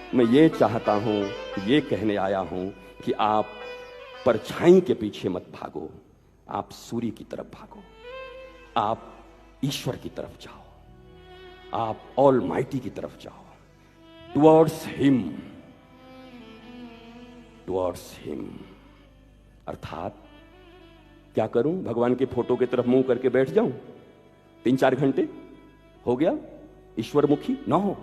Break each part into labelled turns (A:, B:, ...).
A: मैं ये चाहता हूं, ये कहने आया हूं कि आप परछाई के पीछे मत भागो, आप सूर्य की तरफ भागो, आप ईश्वर की तरफ जाओ, आप ऑल माइटी की तरफ जाओ, टुवर्ड्स हिम, टुवर्ड्स हिम। अर्थात क्या करूं? भगवान के फोटो की तरफ मुंह करके बैठ जाऊं 3-4 घंटे? हो गया ईश्वर मुखी? ना हो।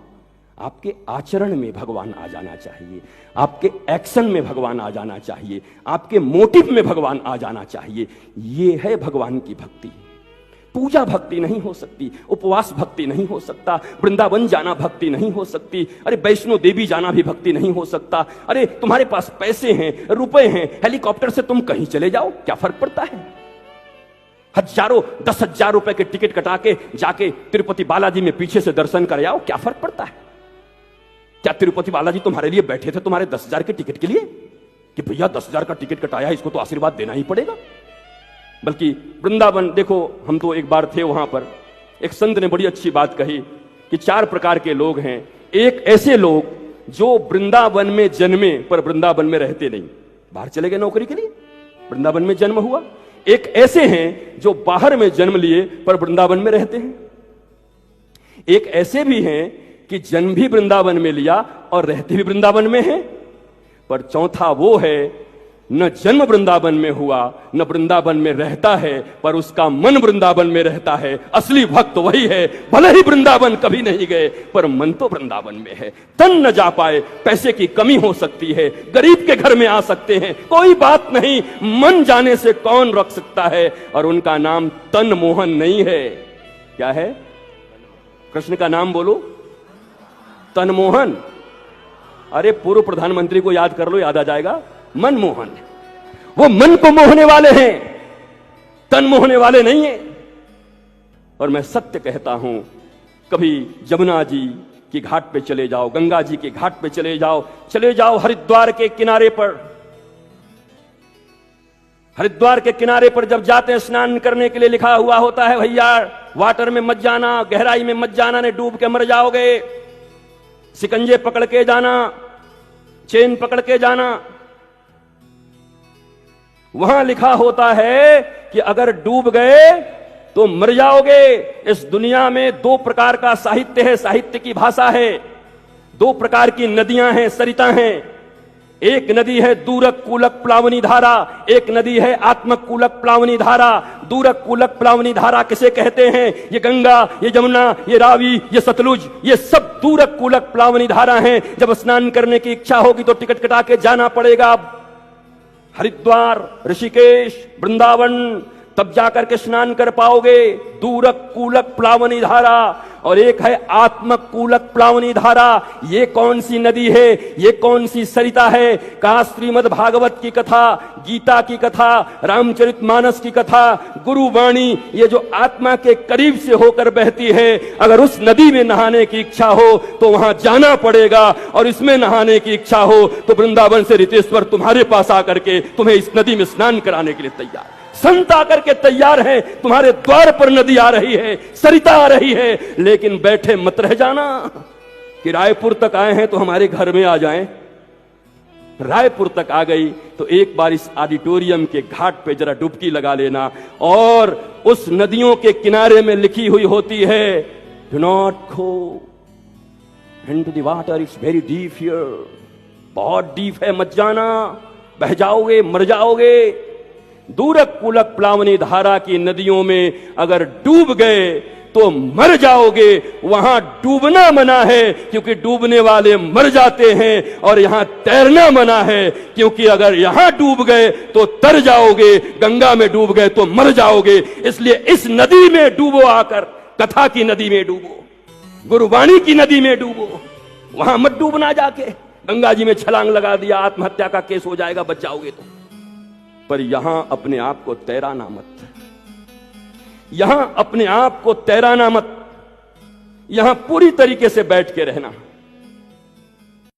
A: आपके आचरण में भगवान आ जाना चाहिए, आपके एक्शन में भगवान आ जाना चाहिए, आपके मोटिव में भगवान आ जाना चाहिए। यह है भगवान की भक्ति। पूजा भक्ति नहीं हो सकती, उपवास भक्ति नहीं हो सकता, वृंदावन जाना भक्ति नहीं हो सकती, अरे वैष्णो देवी जाना भी भक्ति नहीं हो सकता। अरे तुम्हारे पास पैसे हैं, रुपए हैं, हेलीकॉप्टर से तुम कहीं चले जाओ, क्या फर्क पड़ता है? हजारों 10,000 रुपए के टिकट कटा के जाके तिरुपति बालाजी में पीछे से दर्शन कर आओ, क्या फर्क पड़ता है? क्या तिरुपति बालाजी तुम्हारे लिए बैठे थे तुम्हारे 10,000 के टिकट के लिए कि भैया 10,000 का टिकट कटाया, इसको तो आशीर्वाद देना ही पड़ेगा? बल्कि वृंदावन देखो, हम तो एक बार थे वहां पर, एक संत ने बड़ी अच्छी बात कही कि 4 प्रकार के लोग हैं। एक ऐसे लोग जो वृंदावन में जन्मे पर वृंदावन में रहते नहीं, बाहर चले गए नौकरी के लिए, वृंदावन में जन्म हुआ। एक ऐसे हैं जो बाहर में जन्म लिए पर वृंदावन में रहते हैं। एक ऐसे भी हैं कि जन्म भी वृंदावन में लिया और रहते भी वृंदावन में हैं। पर चौथा वो है, न जन्म वृंदावन में हुआ, न वृंदावन में रहता है, पर उसका मन वृंदावन में रहता है। असली भक्त वही है, भले ही वृंदावन कभी नहीं गए पर मन तो वृंदावन में है। तन न जा पाए, पैसे की कमी हो सकती है, गरीब के घर में आ सकते हैं, कोई बात नहीं, मन जाने से कौन रख सकता है। और उनका नाम तन मोहन नहीं है। क्या है? कृष्ण का नाम बोलो, तनमोहन। अरे पूर्व प्रधानमंत्री को याद कर लो, याद आ जाएगा। मनमोहन, वो मन को मोहने वाले हैं, तन मोहने वाले नहीं है। और मैं सत्य कहता हूं, कभी जमुना जी की घाट पे चले जाओ, गंगा जी के घाट पे चले जाओ हरिद्वार के किनारे पर। हरिद्वार के किनारे पर जब जाते हैं स्नान करने के लिए लिखा हुआ होता है, भैया वाटर में मत जाना, गहराई में मत जाना, ने डूब के मर जाओगे। सिकंजे पकड़ के जाना, चेन पकड़ के जाना। वहां लिखा होता है कि अगर डूब गए तो मर जाओगे। इस दुनिया में 2 प्रकार का साहित्य है, साहित्य की भाषा है। 2 प्रकार की नदियां हैं, सरिता हैं। एक नदी है दूरक कूलक प्लावनी धारा, एक नदी है आत्मक कूलक प्लावनी धारा। दूरक कूलक प्लावनी धारा किसे कहते हैं? ये गंगा, ये जमुना, ये रावी, ये सतलुज, ये सब दूरक कूलक प्लावनी धारा हैं। जब स्नान करने की इच्छा होगी तो टिकट कटा के जाना पड़ेगा हरिद्वार, ऋषिकेश, वृंदावन, तब जाकर के स्नान कर पाओगे। दूरक कूलक प्लावनी धारा और एक है आत्मक कूलक प्लावनी धारा। ये कौन सी नदी है, ये कौन सी सरिता है? कहा श्रीमद् भागवत की कथा, गीता की कथा, रामचरितमानस की कथा, गुरुवाणी, ये जो आत्मा के करीब से होकर बहती है। अगर उस नदी में नहाने की इच्छा हो तो वहां जाना पड़ेगा, और इसमें नहाने की इच्छा हो तो वृंदावन से रितेश्वर तुम्हारे पास आकर के तुम्हें इस नदी में स्नान कराने के लिए तैयार। संत आकर के तैयार हैं, तुम्हारे द्वार पर नदी आ रही है, सरिता आ रही है। लेकिन बैठे मत रह जाना कि रायपुर तक आए हैं तो हमारे घर में आ जाएं। रायपुर तक आ गई तो एक बार इस ऑडिटोरियम के घाट पे जरा डुबकी लगा लेना। और उस नदियों के किनारे में लिखी हुई होती है, do not go into the water, it's very deep here. बहुत डीप है, मत जाना, बह जाओगे, मर जाओगे। दूरक कूलक प्लावनी धारा की नदियों में अगर डूब गए तो मर जाओगे। वहां डूबना मना है क्योंकि डूबने वाले मर जाते हैं, और यहां तैरना मना है क्योंकि अगर यहां डूब गए तो तर जाओगे, गंगा में डूब गए तो मर जाओगे। इसलिए इस नदी में डूबो, आकर कथा की नदी में डूबो, गुरुवाणी की नदी में डूबो। वहां मत डूबना जाके गंगा जी में छलांग लगा दिया, आत्महत्या का केस हो जाएगा, बच जाओगे तो। पर यहां अपने आप को तैराना मत, यहां अपने आप को तैराना मत, यहां पूरी तरीके से बैठ के रहना।